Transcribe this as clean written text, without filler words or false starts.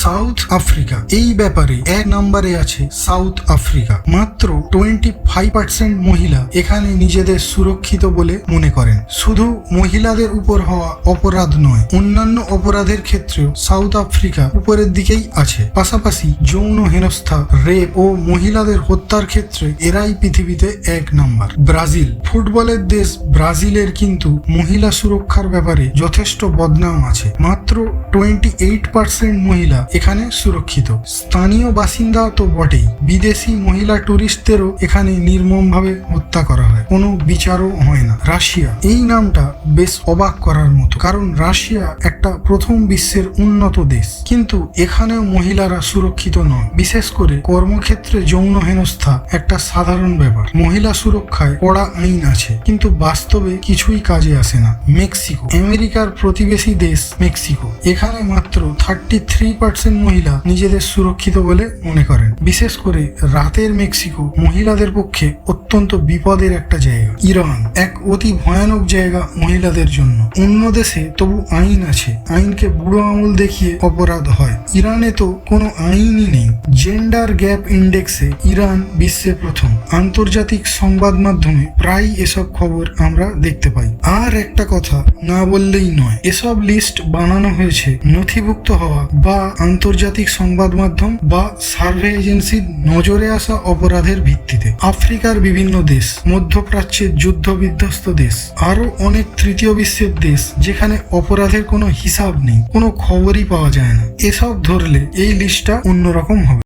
South Africa, এই ব্যাপারে 1 নম্বরে আছে সাউথ আফ্রিকা। মাত্র 25% মহিলা এখানে নিজেদের সুরক্ষিত বলে মনে করেন। শুধু মহিলাদের উপর হওয়া অপরাধ নয়, অন্যান্য অপরাধের ক্ষেত্রেও সাউথ আফ্রিকা উপরের দিকেই আছে। পাশাপাশি যৌন হেনস্থা, রেপ ও মহিলাদের হত্যার ক্ষেত্রে এরাই পৃথিবীতে 1 নম্বর। ব্রাজিল, ফুটবলের দেশ ব্রাজিলের কিন্তু মহিলা সুরক্ষার ব্যাপারে যথেষ্ট বদনাম আছে। মাত্র 28% মহিলা এখানে সুরক্ষিত। স্থানীয় বাসিন্দা তো বটেই, বিদেশি মহিলা টুরিস্টদেরও এখানে নির্মমভাবে হত্যা করা হয়, কোনো বিচারও হয় না। রাশিয়া, এই নামটা বেশ অবাক করার মতো, কারণ রাশিয়া একটা প্রথম বিশ্বের উন্নত দেশ, কিন্তু এখানেও মহিলারা সুরক্ষিত নয়। বিশেষ করে কর্মক্ষেত্রে যৌন হেনস্থা একটা সাধারণ ব্যাপার। মহিলা সুরক্ষায় কড়া আইন আছে, কিন্তু বাস্তবে কিছুই কাজে আসে না। মেক্সিকো, আমেরিকার প্রতিবেশী দেশ মেক্সিকো, এখানে মাত্র 33% মহিলা নিজেদের সুরক্ষিত বলে মনে করেন। বিশেষ করে রাতের মেক্সিকো মহিলাদের পক্ষে অত্যন্ত বিপদের একটা জায়গা। ইরান, এক অতি ভয়ানক জায়গা মহিলাদের জন্য। অন্য দেশে তবু আইন আছে, আইনকে বুড়ো আঙুল দেখিয়ে অপরাধ হয়। ইরানে তো কোনো আইনই নেই। জেন্ডার গ্যাপ ইন্ডেক্সে ইরান বিশ্বে প্রথম। আন্তর্জাতিক সংবাদ মাধ্যমে প্রায় এসব খবর আমরা দেখতে পাই। আর একটা কথা না বললেই নয়, এসব লিস্ট বানানো হয়েছে নথিভুক্ত হওয়া বা আন্তর্জাতিক সংবাদ মাধ্যম বা সার্ভে এজেন্সির নজরে আসা অপরাধের ভিত্তিতে। আফ্রিকার বিভিন্ন দেশ, মধ্যপ্রাচ্যের যুদ্ধ বিধ্বস্ত দেশ, আরো অনেক তৃতীয় বিশ্বের দেশ যেখানে অপরাধের কোনো হিসাব নেই, কোনো খবরই পাওয়া যায় না। এসব ধরলে এই লিস্টটা অন্যরকম হবে।